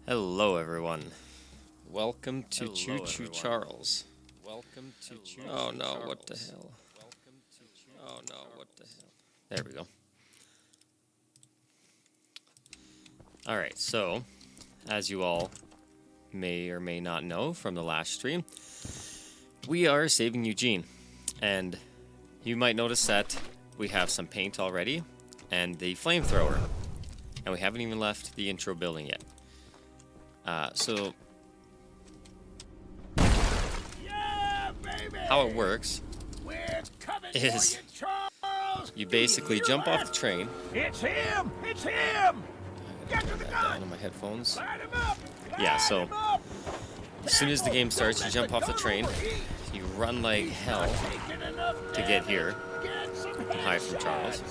Hello everyone. Welcome to ChooChoo Charles. Welcome to ChooChoo Oh no, Charles. what the hell? Welcome to ChooChoo Oh no, Charles. what the hell? There we go. Alright, so, as you all may or may not know from the last stream, we are saving Eugene. And you might notice that we have some paint already, and the flamethrower. And we haven't even left the intro building yet. So how it works is you basically jump off the train. It's him! It's him! Get to the gun! On my headphones. Light him up! Yeah, so Light him up! as soon as the game starts, you jump off the train, you run like hell to get here and hide from Charles.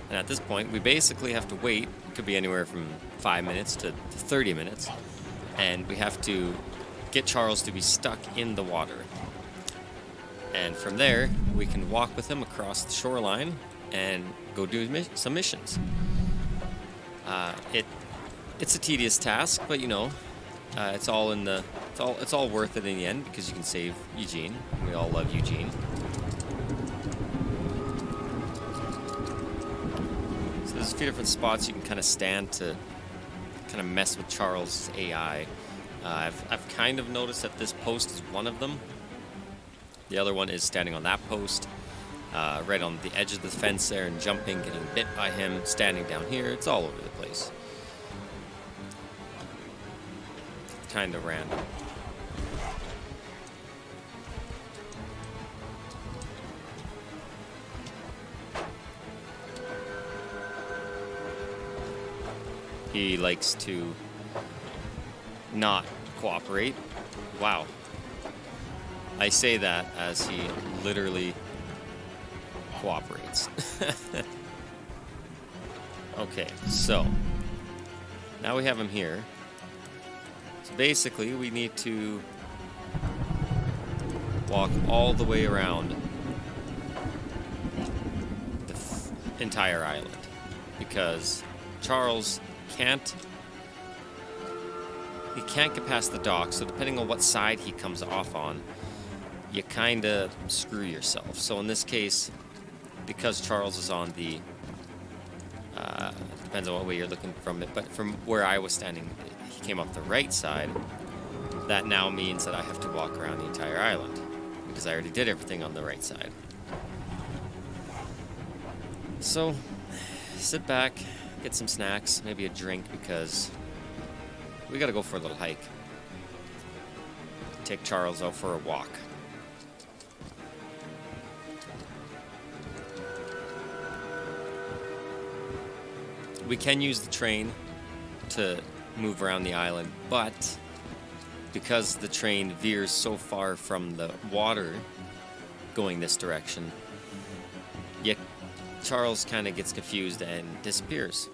And at this point, we basically have to wait. It could be anywhere from 5 minutes to 30 minutes. And we have to get Charles to be stuck in the water. And from there, we can walk with him across the shoreline and go do some missions. It's a tedious task, but you know, it's all worth it in the end because you can save Eugene. We all love Eugene. So there's a few different spots you can kind of stand to kind of mess with Charles' AI. I've kind of noticed that this post is one of them. The other one is standing on that post, right on the edge of the fence there and jumping, getting bit by him, standing down here. It's all over the place. Kind of random. He likes to not cooperate. Wow. I say that as he literally cooperates. Okay, so now we have him here. So basically, we need to walk all the way around the entire island because Charles can't get past the dock, so depending on what side he comes off on, you kind of screw yourself. So in this case, because Charles is on the depends on what way you're looking from it, but from where I was standing, he came off the right side. That now means that I have to walk around the entire island because I already did everything on the right side. So sit back, get some snacks, maybe a drink, because we gotta go for a little hike. Take Charles out for a walk. We can use the train to move around the island, but because the train veers so far from the water going this direction, Charles kind of gets confused and disappears.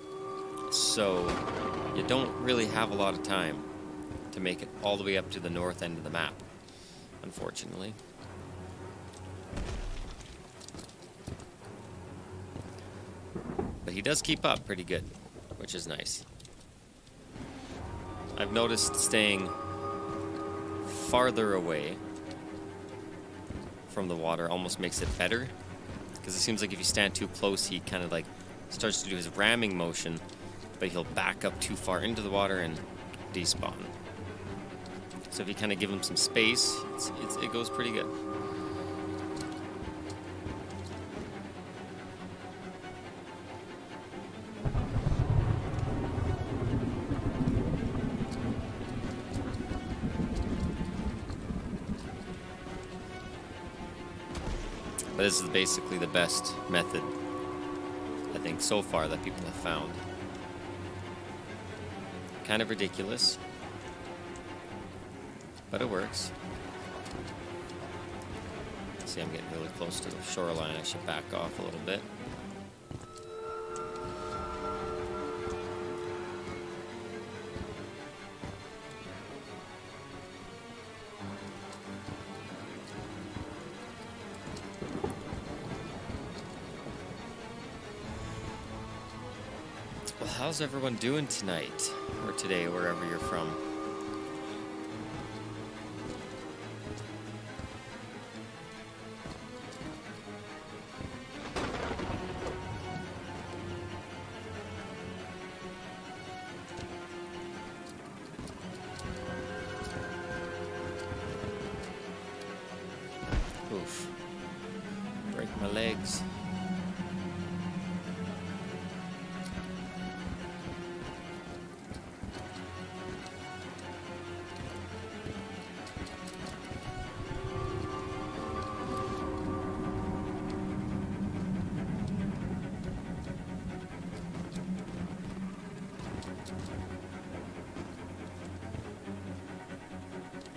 So you don't really have a lot of time to make it all the way up to the north end of the map, unfortunately. But he does keep up pretty good, which is nice. I've noticed staying farther away from the water almost makes it better, because it seems like if you stand too close, he kind of like starts to do his ramming motion, but he'll back up too far into the water and despawn. So if you kind of give him some space, it goes pretty good. But this is basically the best method, I think, so far that people have found. Kind of ridiculous. but it works. See, I'm getting really close to the shoreline. I should back off a little bit. Well, how's everyone doing tonight? Or today, wherever you're from? Oof. Break my legs.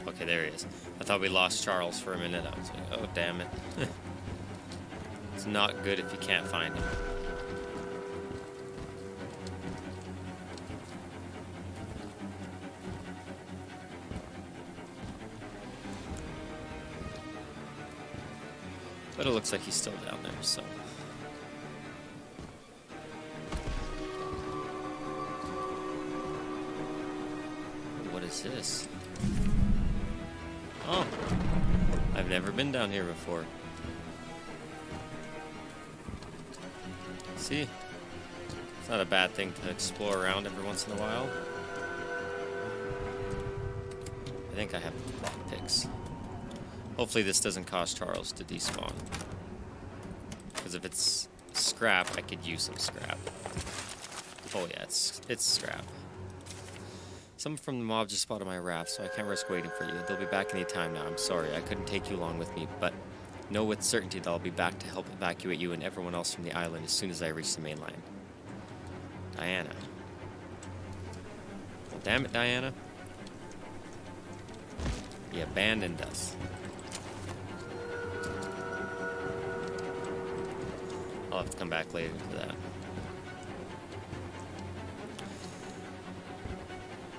Okay, there he is. I thought we lost Charles for a minute. I was like, oh, damn it. It's not good if you can't find him. But it looks like he's still down there, so... What is this? Oh, I've never been down here before. See, it's not a bad thing to explore around every once in a while. I think I have lockpicks. Hopefully this doesn't cause Charles to despawn. Because if it's scrap, I could use some scrap. Oh yeah, it's scrap. Someone from the mob just spotted my raft, so I can't risk waiting for you. They'll be back any time now. I'm sorry, I couldn't take you along with me, but know with certainty that I'll be back to help evacuate you and everyone else from the island as soon as I reach the mainland. Diana. Well, damn it, Diana. You abandoned us. I'll have to come back later for that.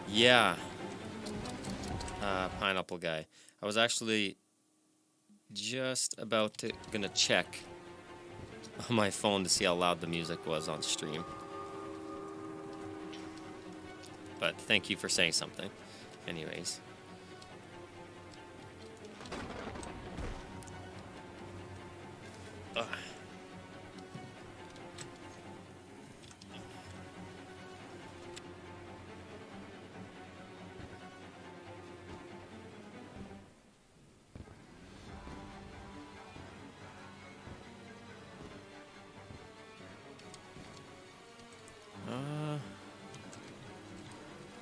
Yeah. Pineapple guy. I was actually just about to gonna check on my phone to see how loud the music was on stream. But thank you for saying something. Anyways. Ugh.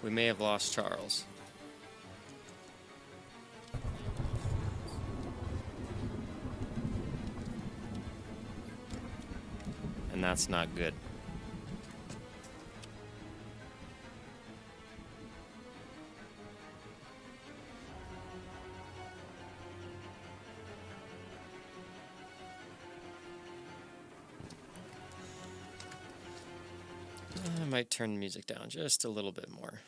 We may have lost Charles. And that's not good. I might turn the music down just a little bit more.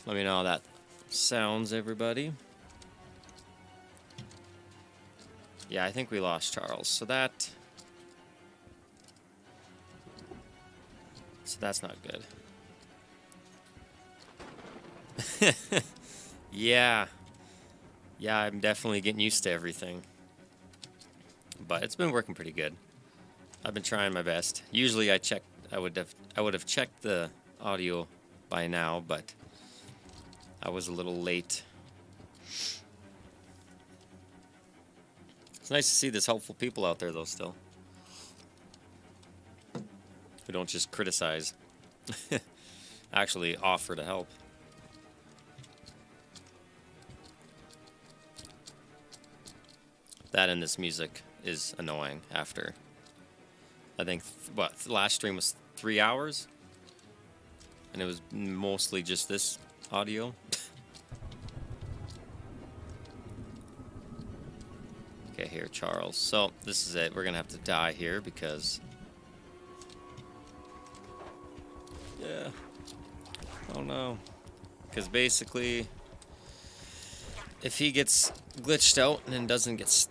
Let me know how that sounds, everybody. Yeah, I think we lost Charles, so that's not good. Yeah, I'm definitely getting used to everything, but it's been working pretty good. I've been trying my best. Usually I would have checked the audio by now, but I was a little late. It's nice to see there's helpful people out there, though, still. Who don't just criticize. Actually offer to help. That and this music is annoying after. I think, the last stream was 3 hours? And it was mostly just this audio. Okay, here, Charles. So, this is it. We're gonna have to die here because... Yeah. Oh no. Because basically, if he gets glitched out and then doesn't get...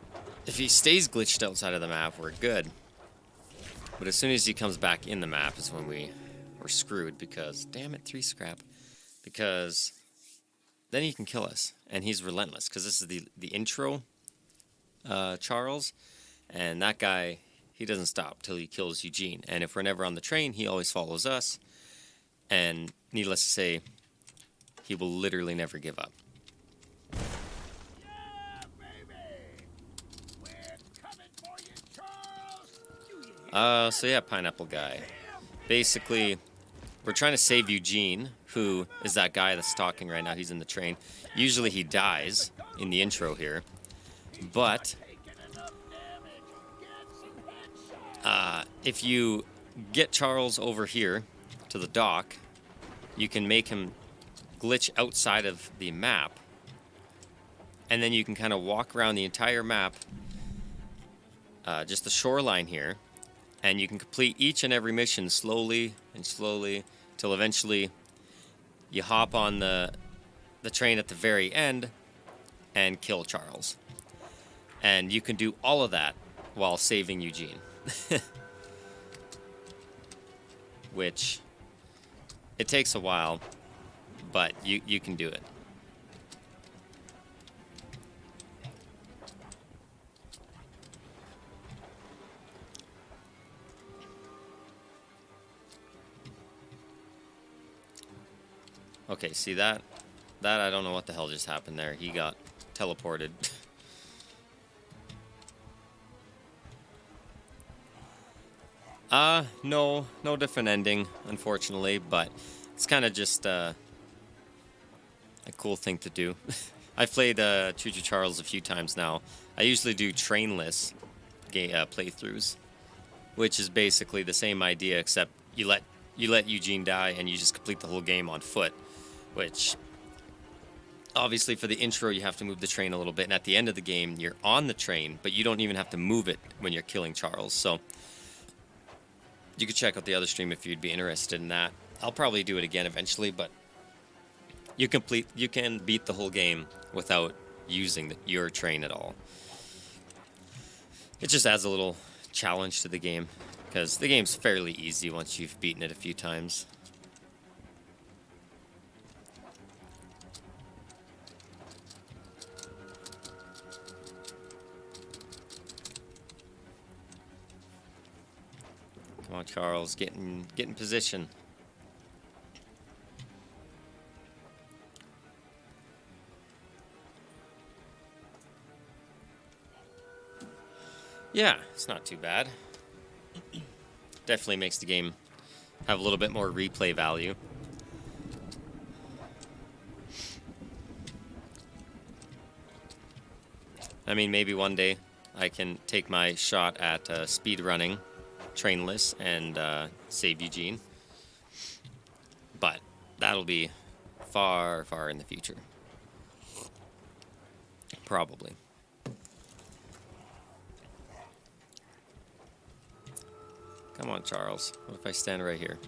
If he stays glitched outside of the map, we're good. But as soon as he comes back in the map is when we're screwed because... Damn it, 3 scrap. Because then he can kill us. And he's relentless. Because this is the intro Charles. And that guy, he doesn't stop till he kills Eugene. And if we're never on the train, he always follows us. And needless to say, he will literally never give up. Yeah, baby! We're coming for you, Charles! So yeah, Pineapple Guy. Basically, we're trying to save Eugene, who is that guy that's talking right now. He's in the train. Usually he dies in the intro here. But if you get Charles over here to the dock, you can make him glitch outside of the map, and then you can kind of walk around the entire map, just the shoreline here, and you can complete each and every mission slowly and slowly till eventually you hop on the train at the very end and kill Charles. And you can do all of that while saving Eugene. Which, it takes a while, but you can do it. Okay, see that? That I don't know what the hell just happened there. He got teleported. No different ending, unfortunately, but it's kind of just a cool thing to do. I've played ChooChoo Charles a few times now. I usually do train-ness playthroughs, which is basically the same idea, except you let Eugene die and you just complete the whole game on foot, which obviously for the intro you have to move the train a little bit, and at the end of the game you're on the train, but you don't even have to move it when you're killing Charles. So you could check out the other stream if you'd be interested in that. I'll probably do it again eventually, but you can beat the whole game without using your train at all. It just adds a little challenge to the game, because the game's fairly easy once you've beaten it a few times. Come on, Charles, get in position. Yeah, it's not too bad. Definitely makes the game have a little bit more replay value. I mean, maybe one day I can take my shot at speed running trainless and save Eugene, but that'll be far, far in the future. Probably. Come on, Charles. What if I stand right here?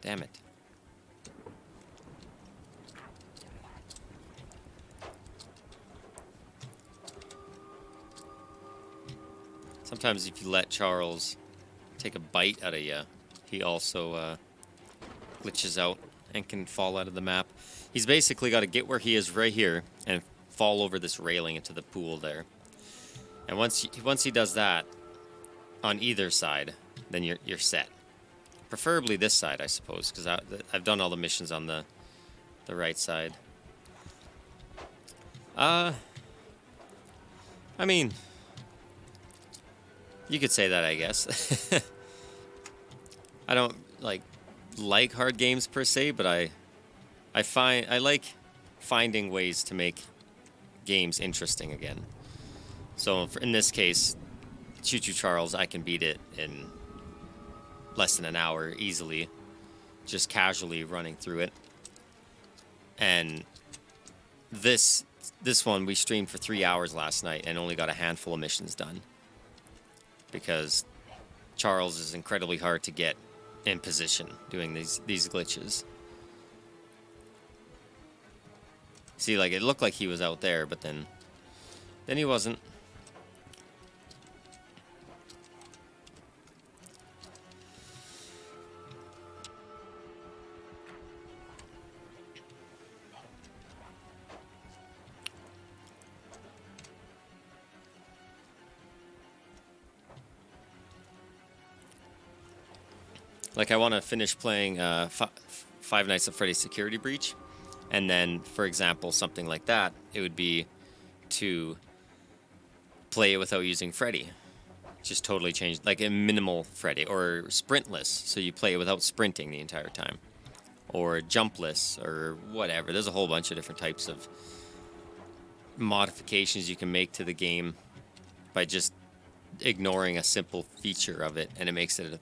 Damn it. Sometimes if you let Charles take a bite out of you, he also glitches out and can fall out of the map. He's basically got to get where he is right here and fall over this railing into the pool there. And once he does that on either side, then you're set. Preferably this side, I suppose, because I've done all the missions on the right side. I mean, you could say that, I guess. I don't like hard games per se, but I like finding ways to make games interesting again. So in this case, ChooChoo Charles, I can beat it in less than an hour easily, just casually running through it. And this one we streamed for 3 hours last night and only got a handful of missions done. Because Charles is incredibly hard to get in position doing these glitches. See, like, it looked like he was out there, but then he wasn't. Like, I want to finish playing Five Nights at Freddy's Security Breach. And then, for example, something like that, it would be to play it without using Freddy. Just totally change, like a minimal Freddy. Or sprintless, so you play it without sprinting the entire time. Or jumpless, or whatever. There's a whole bunch of different types of modifications you can make to the game by just ignoring a simple feature of it, and it makes it a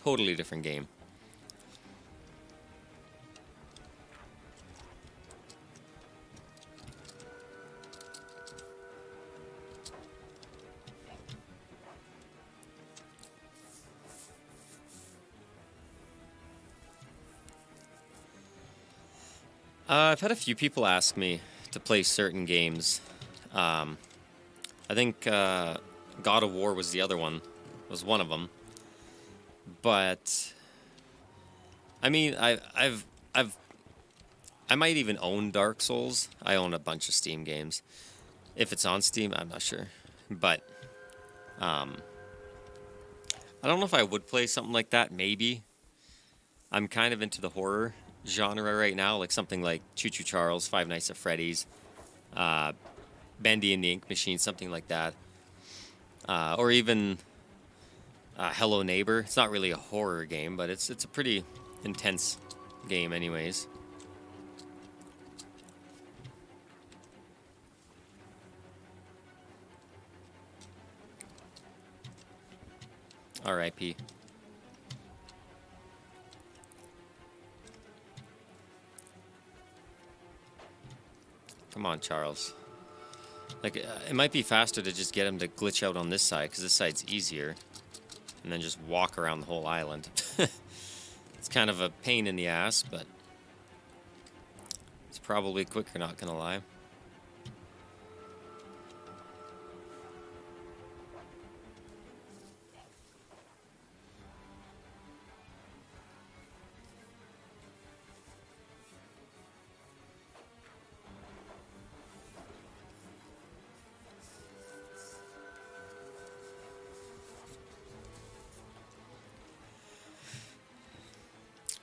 totally different game. I've had a few people ask me to play certain games. I think God of War was the other one, was one of them. But I mean, I might even own Dark Souls. I own a bunch of Steam games. If it's on Steam, I'm not sure. But I don't know if I would play something like that. Maybe. I'm kind of into the horror genre right now, like something like ChooChoo Charles, Five Nights at Freddy's, Bendy and the Ink Machine, something like that. Or even Hello Neighbor. It's not really a horror game, but it's a pretty intense game anyways. R.I.P. Come on, Charles. Like, it might be faster to just get him to glitch out on this side, because this side's easier. And then just walk around the whole island. It's kind of a pain in the ass, but it's probably quicker, not gonna lie.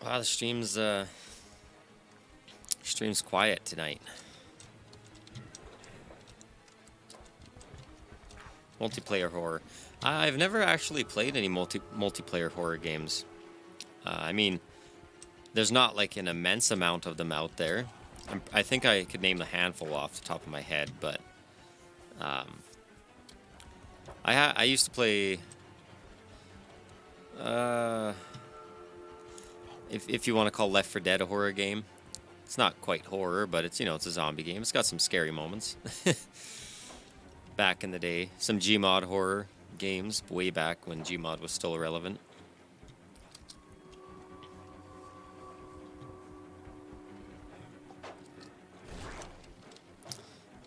Wow, the stream's quiet tonight. Multiplayer horror. I've never actually played any multiplayer horror games. I mean, there's not like an immense amount of them out there. I think I could name a handful off the top of my head, but I used to play. If you want to call Left 4 Dead a horror game, it's not quite horror, but it's, it's a zombie game. It's got some scary moments. Back in the day, some Gmod horror games, way back when Gmod was still irrelevant.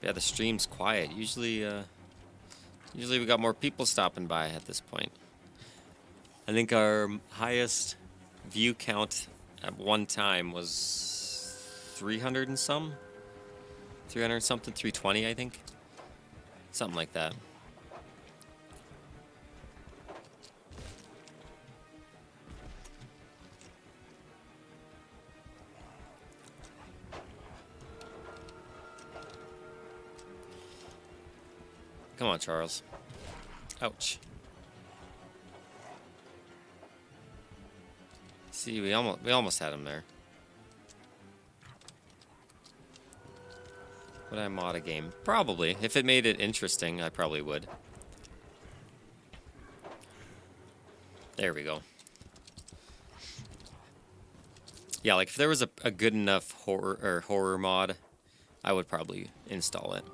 Yeah, the stream's quiet. Usually we got more people stopping by at this point. I think our highest view count at one time was 300 and some? 300 something, 320 I think. Something like that. Come on, Charles. Ouch. See, we almost had him there. Would I mod a game? Probably. If it made it interesting, I probably would. There we go. Yeah, like if there was a good enough horror mod, I would probably install it.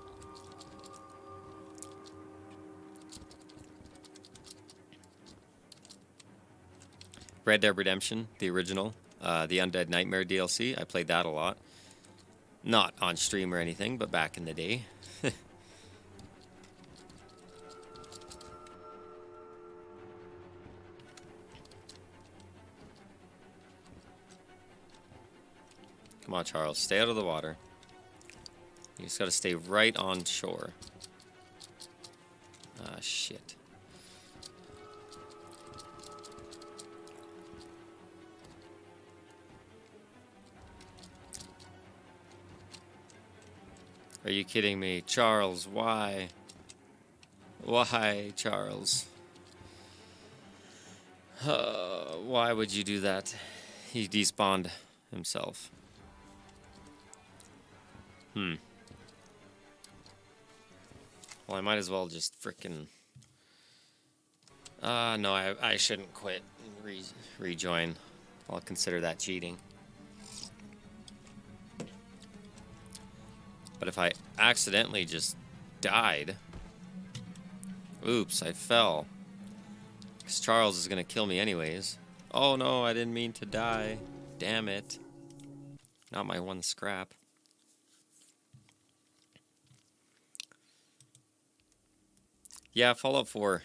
Red Dead Redemption, the original, the Undead Nightmare DLC. I played that a lot. Not on stream or anything, but back in the day. Come on, Charles. Stay out of the water. You just gotta stay right on shore. Ah, shit. Are you kidding me? Charles, why? Why, Charles? Why would you do that? He despawned himself. Well, I might as well just frickin'... no, I shouldn't quit and rejoin. I'll consider that cheating. But if I accidentally just died... Oops, I fell. Because Charles is going to kill me anyways. Oh no, I didn't mean to die. Damn it. Not my one scrap. Yeah, Fallout 4.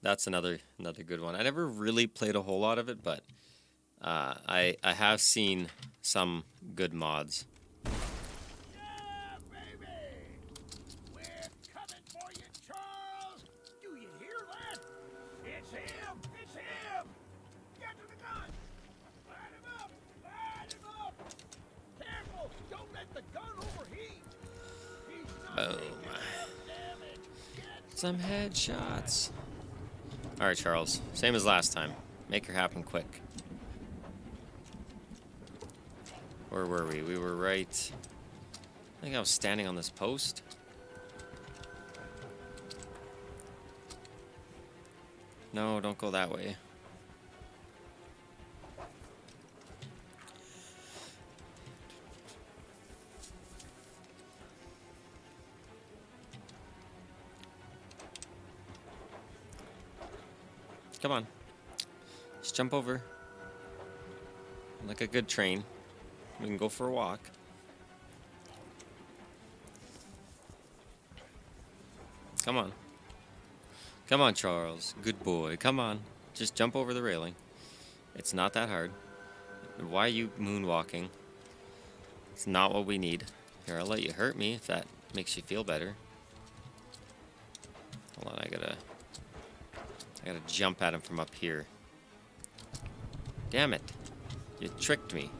That's another good one. I never really played a whole lot of it, but I have seen some good mods. Yeah, baby! We're coming for you, Charles! Do you hear that? It's him! It's him! Get to the gun! Light him up! Light him up! Careful! Don't let the gun overheat! He's not Boom. taking enough damage! Get Some headshots. Alright, Charles. Same as last time. Make her happen quick. Where were we? We were right... I think I was standing on this post. No, don't go that way. Come on. Just jump over. Like a good train. We can go for a walk. Come on. Come on, Charles. Good boy. Come on. Just jump over the railing. It's not that hard. Why are you moonwalking? It's not what we need. Here, I'll let you hurt me if that makes you feel better. Hold on, I gotta jump at him from up here. Damn it. You tricked me.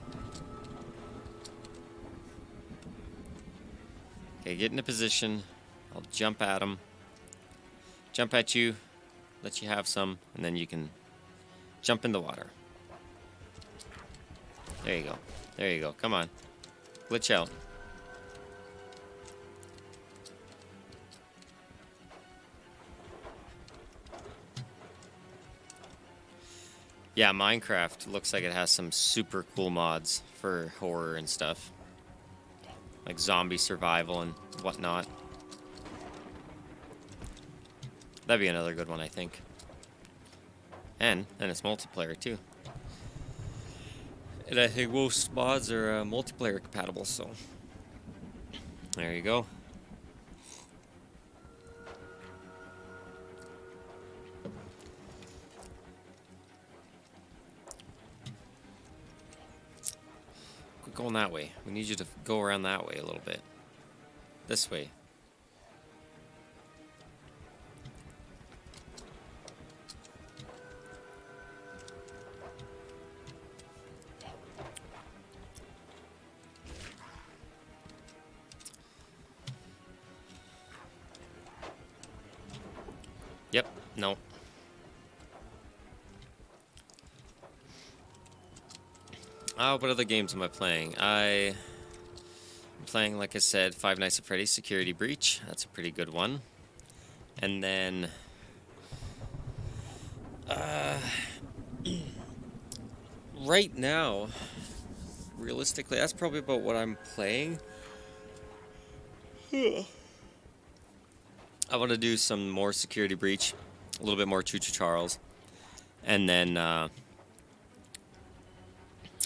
Okay, get in a position. I'll jump at him. Jump at you. Let you have some. And then you can jump in the water. There you go. There you go. Come on. Glitch out. Yeah, Minecraft looks like it has some super cool mods for horror and stuff. Like zombie survival and whatnot. That'd be another good one, I think. And it's multiplayer too. And I think most mods are multiplayer compatible, so... There you go. Going that way. We need you to go around that way a little bit. This way. Yep, no. What other games am I playing? I'm playing, like I said, Five Nights at Freddy's Security Breach. That's a pretty good one. And then... right now, realistically, that's probably about what I'm playing. I want to do some more Security Breach, a little bit more ChooChoo Charles, and then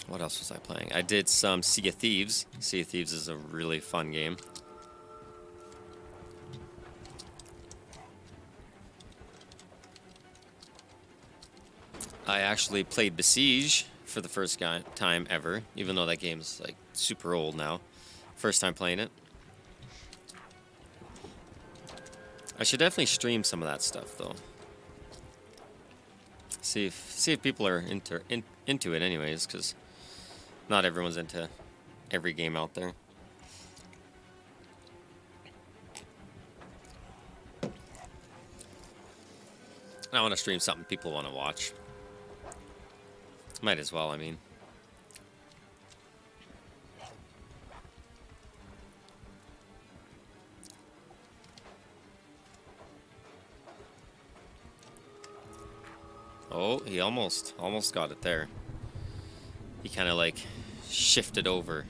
what else was I playing? I did some Sea of Thieves. Sea of Thieves is a really fun game. I actually played Besiege for the first time ever, even though that game's like super old now. First time playing it. I should definitely stream some of that stuff though. See if people are into it anyways, because not everyone's into every game out there. I want to stream something people want to watch. Might as well, I mean. Oh, he almost got it there. He kind of like shifted over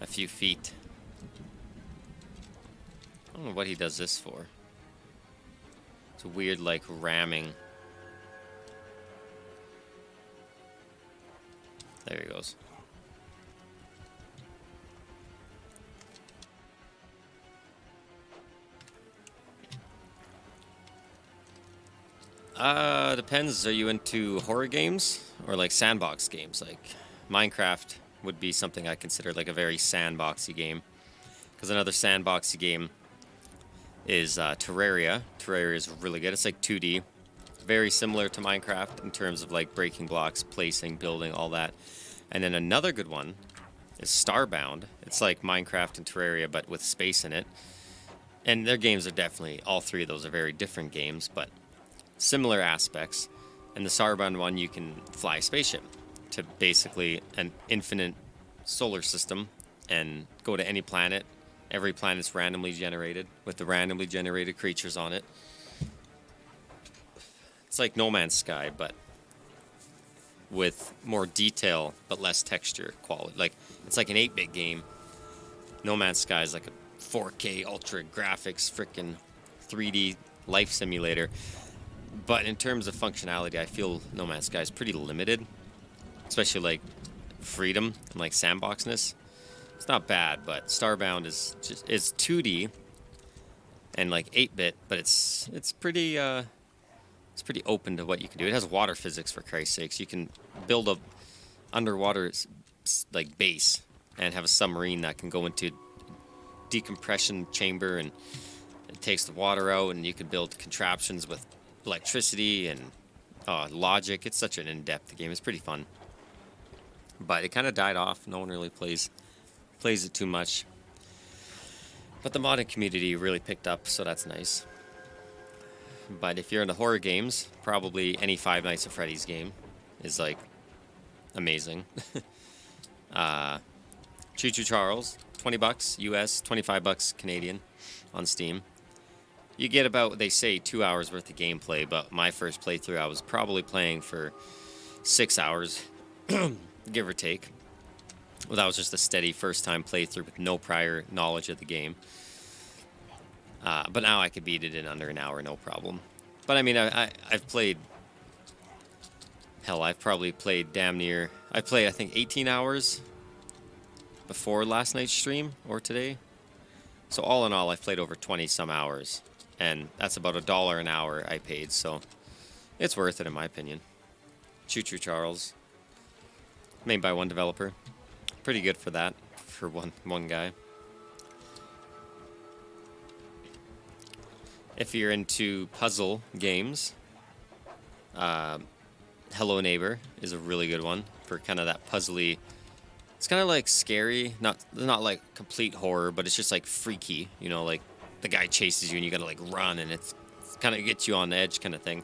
a few feet. I don't know what he does this for. It's a weird like ramming. There he goes. Depends. Are you into horror games or like sandbox games? Like Minecraft would be something I consider like a very sandboxy game. Because another sandboxy game is Terraria. Terraria is really good. It's like 2D. Very similar to Minecraft in terms of like breaking blocks, placing, building, all that. And then another good one is Starbound. It's like Minecraft and Terraria, but with space in it. And their games are definitely, all three of those are very different games, but similar aspects. And the Starbound one, you can fly a spaceship to basically an infinite solar system and go to any planet. Every planet's randomly generated with the randomly generated creatures on it. It's like No Man's Sky, but with more detail but less texture quality. Like it's like an 8-bit game. No Man's Sky is like a 4K ultra graphics freaking 3D life simulator. But in terms of functionality, I feel No Man's Sky is pretty limited, especially like freedom and like sandboxness. It's not bad, but Starbound is just it's 2D and like 8-bit, but it's pretty open to what you can do. It has water physics, for Christ's sakes. You can build a underwater like base and have a submarine that can go into decompression chamber and it takes the water out, and you can build contraptions with electricity and logic. It's such an in-depth game. It's pretty fun, but it kind of died off. No one really plays it too much, but the modding community really picked up, so that's nice. But if you're into horror games, probably any Five Nights at Freddy's game is like amazing. ChooChoo Charles, $20 US, $25 Canadian on Steam. You get about, they say, 2 hours worth of gameplay, but my first playthrough I was probably playing for 6 hours, give or take. Well, that was just a steady first-time playthrough with no prior knowledge of the game. But now I could beat it in under an hour, no problem. But I mean, I've played... Hell, I've probably played damn near... I played, I think, 18 hours before last night's stream, or today. So all in all, I've played over 20-some hours. And that's about $1 an hour I paid, so it's worth it in my opinion. ChooChoo Charles. Made by one developer. Pretty good for that, for one guy. If you're into puzzle games, Hello Neighbor is a really good one for kind of that puzzly. It's kind of like scary, not like complete horror, but it's just like freaky, you know, like the guy chases you and you gotta like run, and it's kind of gets you on the edge kind of thing.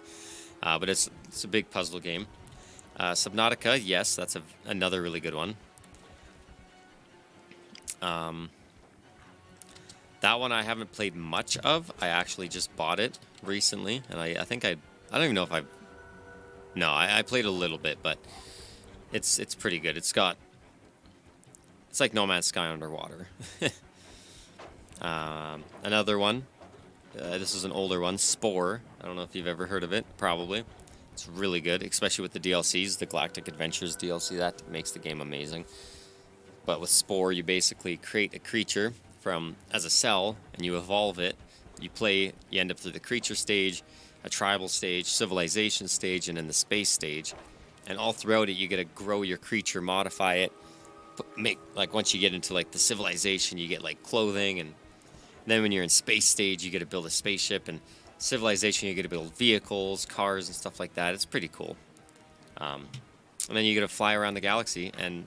But it's a big puzzle game. Subnautica, yes, that's another really good one. That one I haven't played much of. I actually just bought it recently, and I think I don't even know if I played a little bit, but it's pretty good. It's got It's like No Man's Sky underwater. Another one. This is an older one, Spore. I don't know if you've ever heard of it. Probably. It's really good, especially with the DLCs, the Galactic Adventures DLC. That makes the game amazing. But with Spore, you basically create a creature as a cell, and you evolve it. You end up through the creature stage, a tribal stage, civilization stage, and then the space stage. And all throughout it, you get to grow your creature, modify it, once you get into like the civilization, you get like clothing, and then when you're in space stage, you get to build a spaceship, and civilization, you get to build vehicles, cars, and stuff like that. It's pretty cool. And then you get to fly around the galaxy, and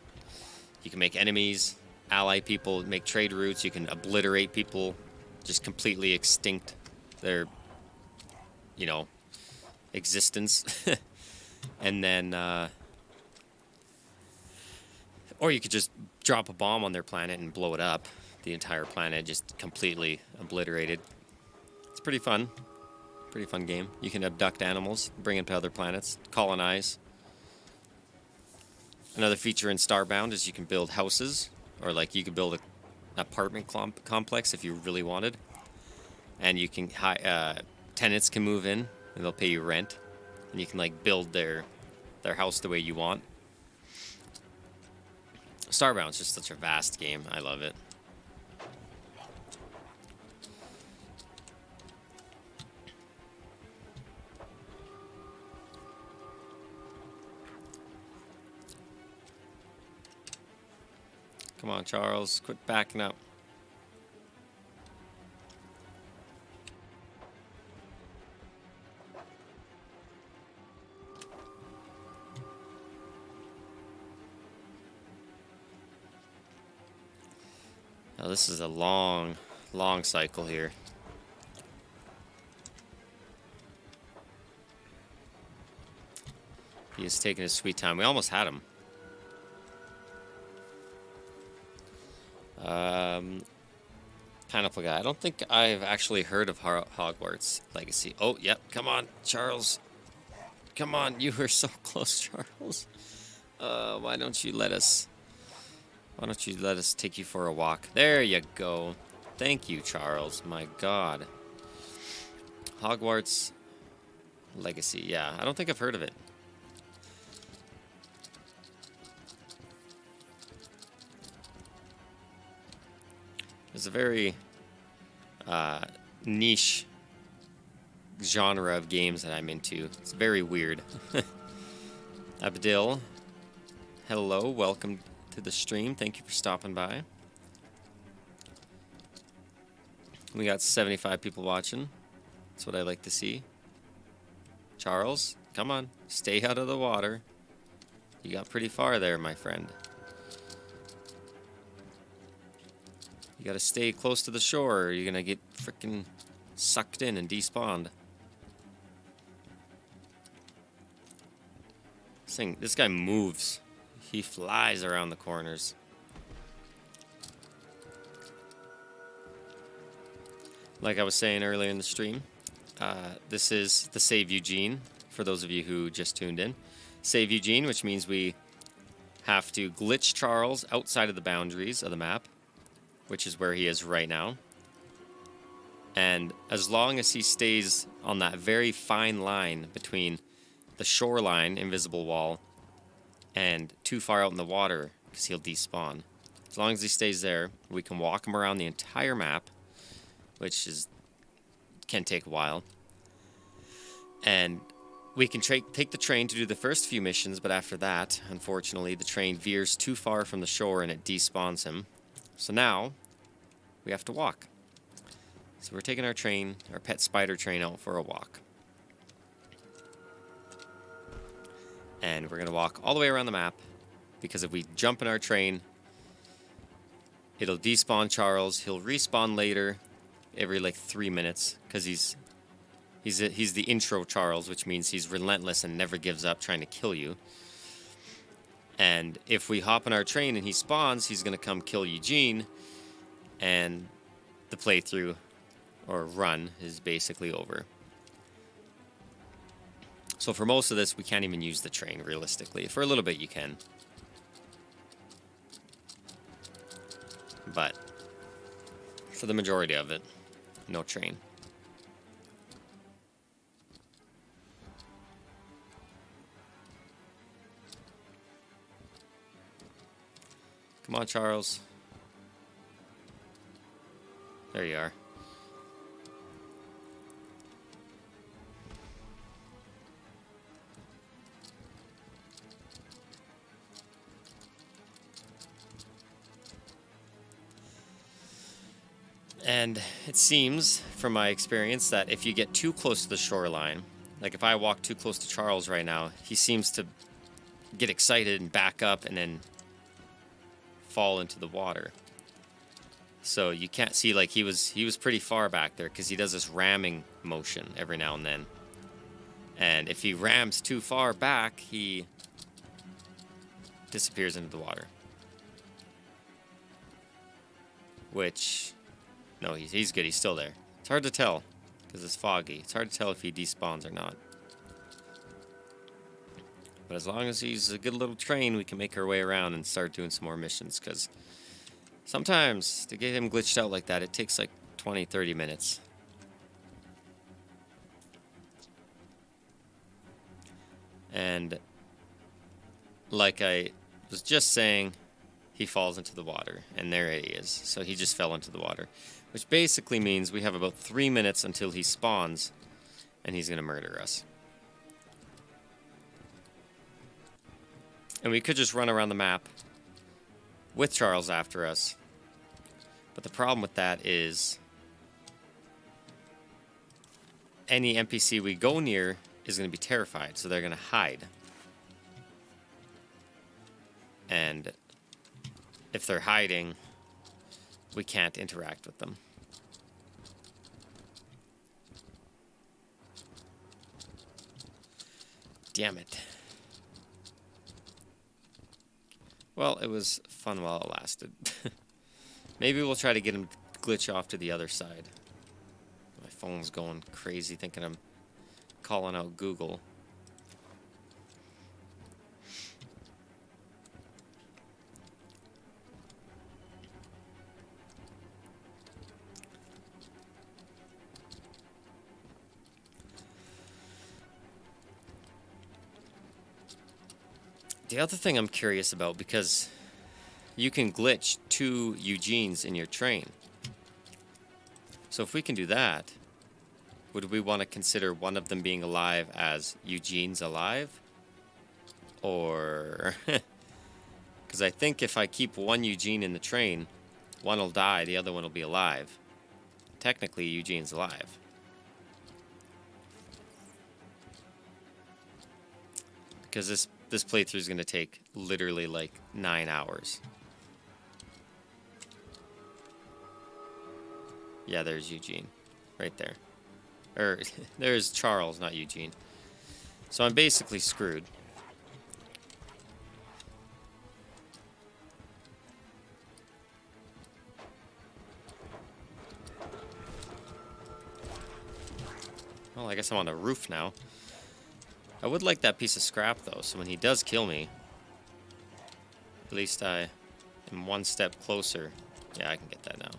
you can make enemies, ally people, make trade routes. You can obliterate people, just completely extinct their, existence. And then, or you could just drop a bomb on their planet and blow it up. The entire planet just completely obliterated. It's pretty fun. Pretty fun game. You can abduct animals, bring them to other planets, colonize. Another feature in Starbound is you can build houses, or like you could build an apartment complex if you really wanted. And you can tenants can move in and they'll pay you rent, and you can like build their house the way you want. Starbound's just such a vast game. I love it. Come on, Charles. Quit backing up. Now, this is a long cycle here. He is taking his sweet time. We almost had him. Pineapple guy. I don't think I've actually heard of Hogwarts Legacy. Oh, yep. Come on, Charles. Come on. You were so close, Charles. Why don't you let us take you for a walk? There you go. Thank you, Charles. My God. Hogwarts Legacy. Yeah, I don't think I've heard of it. It's a very niche genre of games that I'm into. It's very weird. Abdil, hello, welcome to the stream. Thank you for stopping by. We got 75 people watching. That's what I like to see. Charles, come on, stay out of the water. You got pretty far there, my friend. You gotta stay close to the shore, or you're gonna get freaking sucked in and despawned. This guy moves. He flies around the corners. Like I was saying earlier in the stream, this is the SAVE Eugene, for those of you who just tuned in. SAVE Eugene, which means we have to glitch Charles outside of the boundaries of the map, which is where he is right now. And as long as he stays on that very fine line between the shoreline, invisible wall, and too far out in the water, because he'll despawn. As long as he stays there, we can walk him around the entire map, which can take a while. And we can take the train to do the first few missions, but after that, unfortunately, the train veers too far from the shore and it despawns him. So now, we have to walk. So we're taking our pet spider train out for a walk. And we're going to walk all the way around the map, because if we jump in our train, it'll despawn Charles. He'll respawn later, every like 3 minutes, because he's the intro Charles, which means he's relentless and never gives up trying to kill you. And if we hop on our train and he spawns, he's going to come kill Eugene, and the playthrough or run is basically over. So for most of this, we can't even use the train, realistically. For a little bit, you can. but for the majority of it, no train. Come on, Charles. There you are. And it seems, from my experience, that if you get too close to the shoreline, like if I walk too close to Charles right now, he seems to get excited and back up and then fall into the water. So you can't see, like he was pretty far back there because he does this ramming motion every now and then. And if he rams too far back, he disappears into the water. Which... no, he's good. He's still there. It's hard to tell because it's foggy. It's hard to tell if he despawns or not. But as long as he's a good little train, we can make our way around and start doing some more missions. Because sometimes to get him glitched out like that, it takes like 20, 30 minutes. And like I was just saying, he falls into the water. And there he is. So he just fell into the water. Which basically means we have about 3 minutes until he spawns, and he's going to murder us. And we could just run around the map with Charles after us. But the problem with that is any NPC we go near is going to be terrified, so they're going to hide. And if they're hiding, we can't interact with them. Damn it. Well, it was fun while it lasted. Maybe we'll try to get him to glitch off to the other side. My phone's going crazy thinking I'm calling out Google. The other thing I'm curious about, because you can glitch 2 Eugenes in your train. So if we can do that, would we want to consider one of them being alive as Eugene's alive? Or... because I think if I keep one Eugene in the train, one will die, the other one will be alive. Technically, Eugene's alive. Because this playthrough is going to take literally like 9 hours. Yeah, there's Eugene. Right there. Or, there's Charles, not Eugene. So I'm basically screwed. Well, I guess I'm on the roof now. I would like that piece of scrap, though, so when he does kill me, at least I am one step closer. Yeah, I can get that now.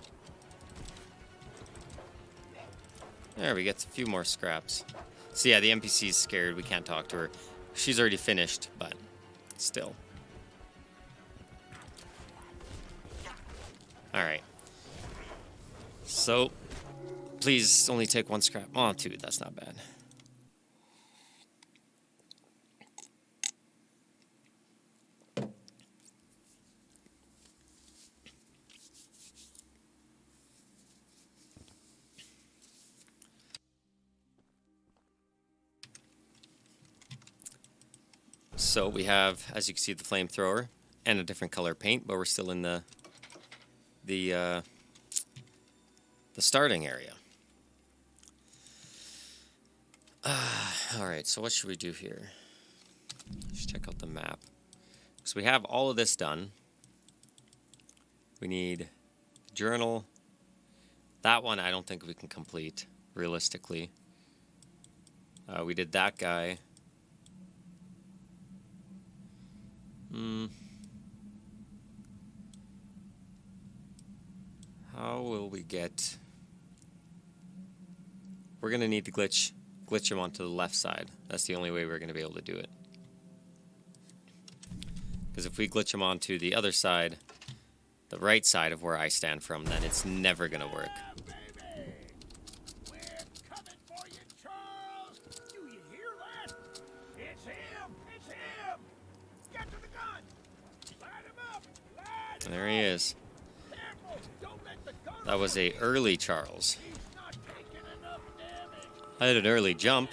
There, we get a few more scraps. So yeah, the NPC's scared. We can't talk to her. She's already finished, but still. Alright. So, please only take 1 scrap. Oh, 2, that's not bad. So we have, as you can see, the flamethrower and a different color paint, but we're still in the starting area. All right, so what should we do here? Let's check out the map. So we have all of this done. We need journal. That one I don't think we can complete realistically. We did that guy. to get... We're going to need to glitch him onto the left side. That's the only way we're going to be able to do it. Because if we glitch him onto the other side, the right side of where I stand from, then it's never going to work. We're coming for you, Charles. Do you hear that? It's him. It's him. Get to the gun. Light him up. Light him There he is. Careful. Don't let the gun That was a early Charles. He's not taking enough damage. I had an early jump.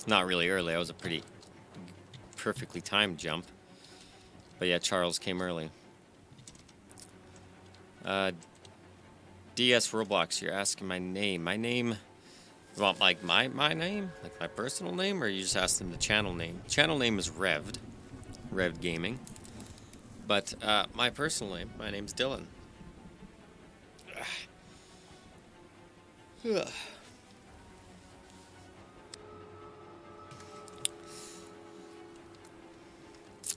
Not really early. That was a pretty perfectly timed jump. But yeah, Charles came early. DS Roblox, you're asking my name. My name... You want like my name? Like my personal name? Or you just asking the channel name? Channel name is Revwd. Revwd Gaming. But my personal name, my name's Dylan.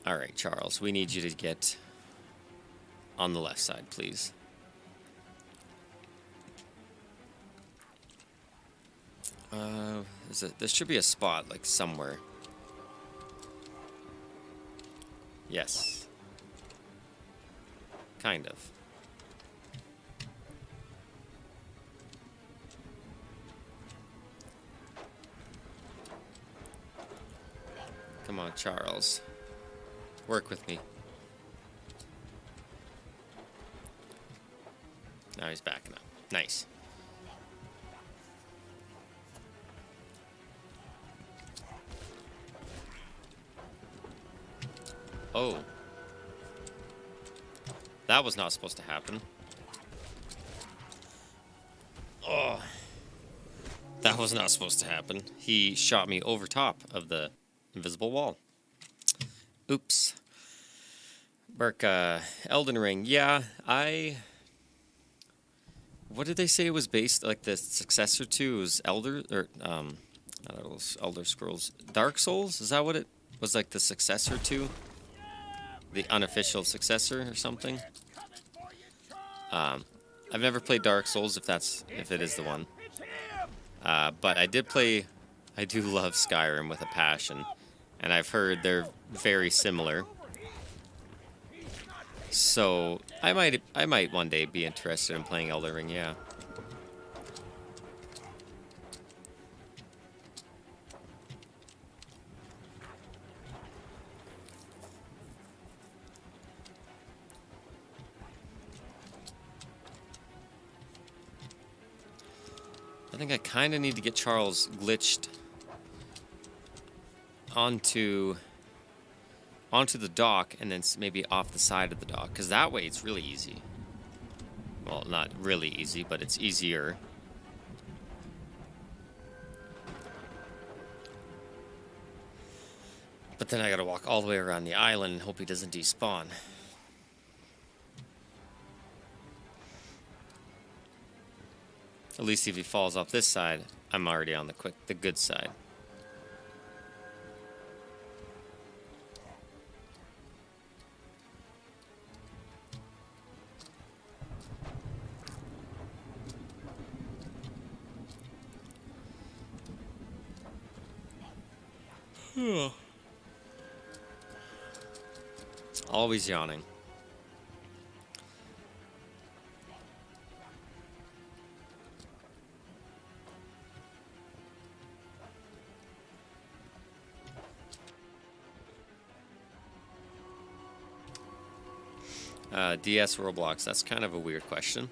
Alright, Charles, we need you to get on the left side, please. There should be a spot, like, somewhere. Yes. Kind of. Come on, Charles. Work with me. Now he's backing up. Nice. Oh. That was not supposed to happen. Oh. That was not supposed to happen. He shot me over top of the invisible wall. Oops. Burke, Elden Ring. Yeah, what did they say it was based, like the successor to? It was not Elder Scrolls. Dark Souls? Is that what it was, like the successor to? The unofficial successor or something? I've never played Dark Souls, if it is the one. But I do love Skyrim with a passion. And I've heard they're very similar. So I might one day be interested in playing Elden Ring, yeah. I think I kind of need to get Charles glitched onto the dock and then maybe off the side of the dock, because that way it's really easy. Well, not really easy, but it's easier. But then I gotta walk all the way around the island and hope he doesn't despawn. At least if he falls off this side, I'm already on the good side. Always yawning. DS Roblox, that's kind of a weird question.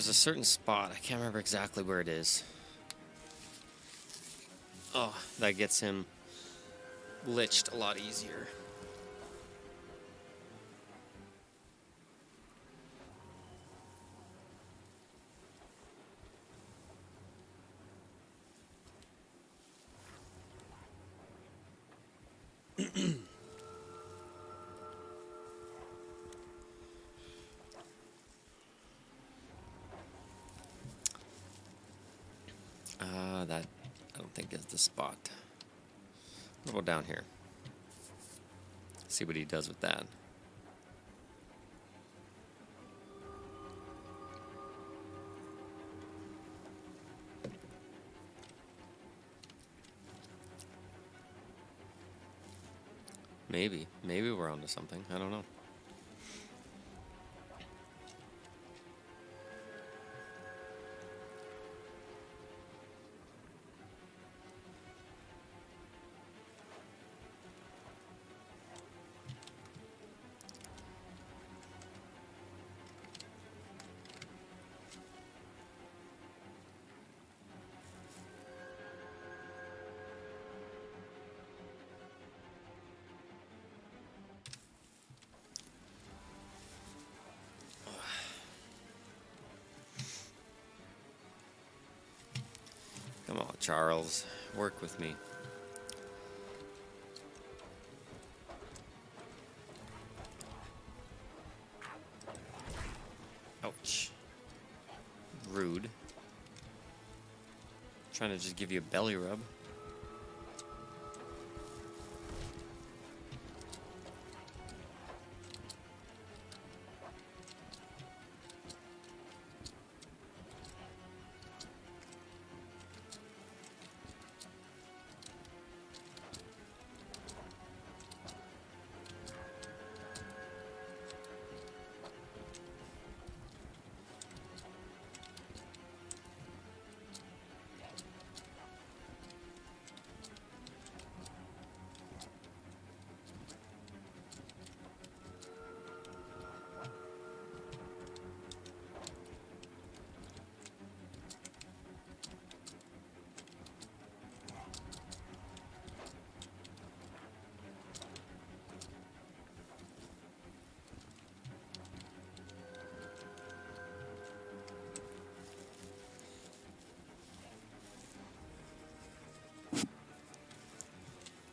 There's a certain spot, I can't remember exactly where it is. Oh, that gets him liched a lot easier. That I don't think is the spot. What about down here? See what he does with that. Maybe we're onto something. I don't know. Come on, Charles. Work with me. Ouch. Rude. Trying to just give you a belly rub.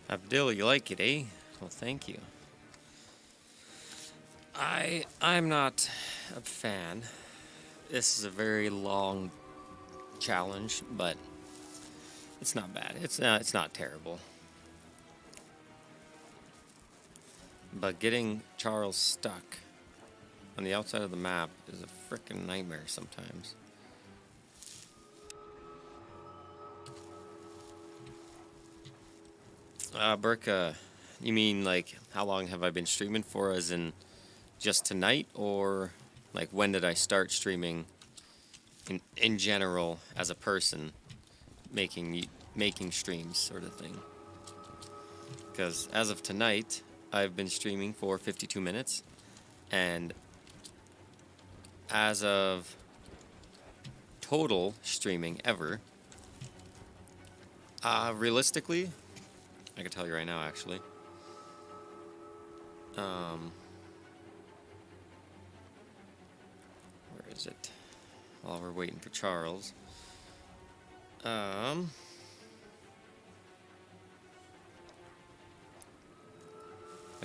Abdul, you like it, eh? Well, thank you. I'm not a fan. This is a very long challenge, but it's not bad. It's not terrible. But getting Charles stuck on the outside of the map is a frickin' nightmare sometimes. Burke, you mean like how long have I been streaming for, as in just tonight, or like when did I start streaming in general as a person, making streams sort of thing? Because as of tonight, I've been streaming for 52 minutes, and as of total streaming ever, realistically, I can tell you right now, actually. Where is it? While we're waiting for Charles. I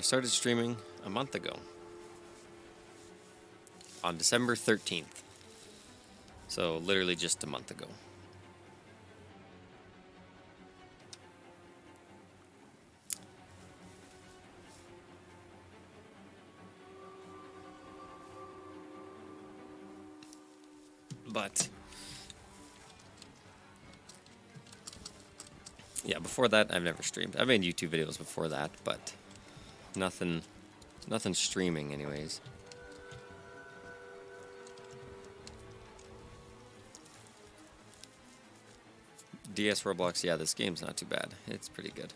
started streaming a month ago. On December 13th. So literally just a month ago. But yeah, before that I've never streamed. I've made YouTube videos before that, but nothing streaming anyways. DS Roblox, yeah, this game's not too bad. It's pretty good.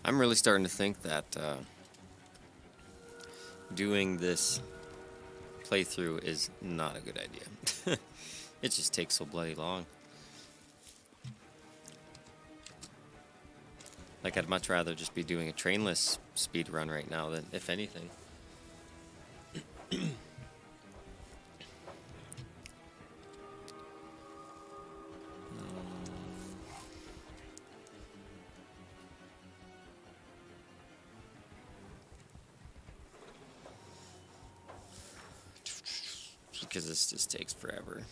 I'm really starting to think that doing this playthrough is not a good idea. It just takes so bloody long. Like, I'd much rather just be doing a trainless speed run right now than, if anything. Because this just takes forever.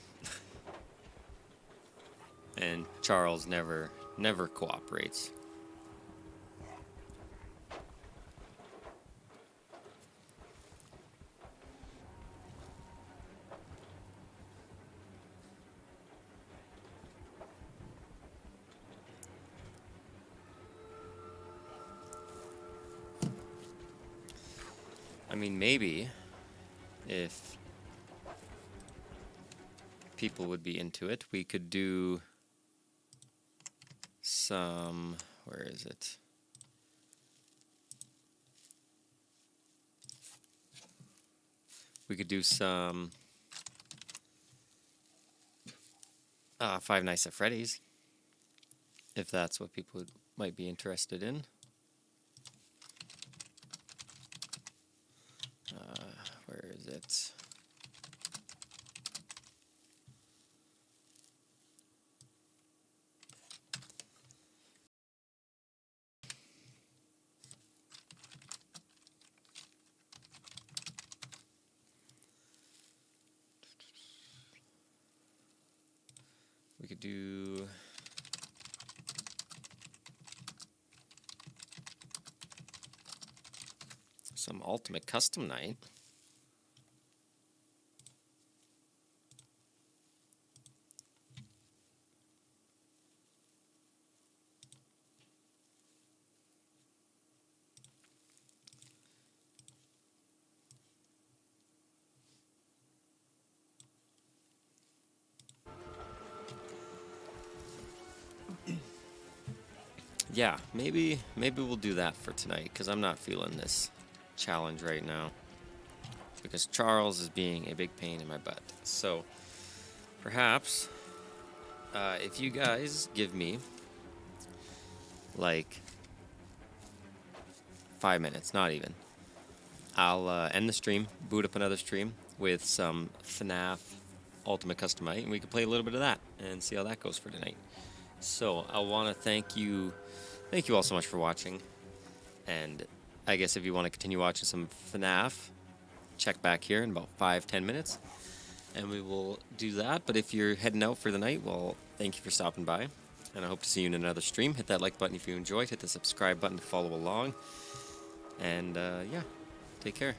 And Charles never cooperates. I mean, maybe if people would be into it, we could do some, where is it? We could do some Five Nights at Freddy's, if that's what people might be interested in. Where is it? We could do some Ultimate Custom Night. Yeah, maybe we'll do that for tonight, because I'm not feeling this challenge right now. Because Charles is being a big pain in my butt. So, perhaps, if you guys give me, like, 5 minutes, not even, I'll end the stream, boot up another stream with some FNAF Ultimate Custom Night, and we can play a little bit of that and see how that goes for tonight. So, I want to thank you all so much for watching, and I guess if you want to continue watching some FNAF, check back here in about 5-10 minutes, and we will do that. But if you're heading out for the night, well, thank you for stopping by, and I hope to see you in another stream. Hit that like button if you enjoyed, hit the subscribe button to follow along, and yeah, take care.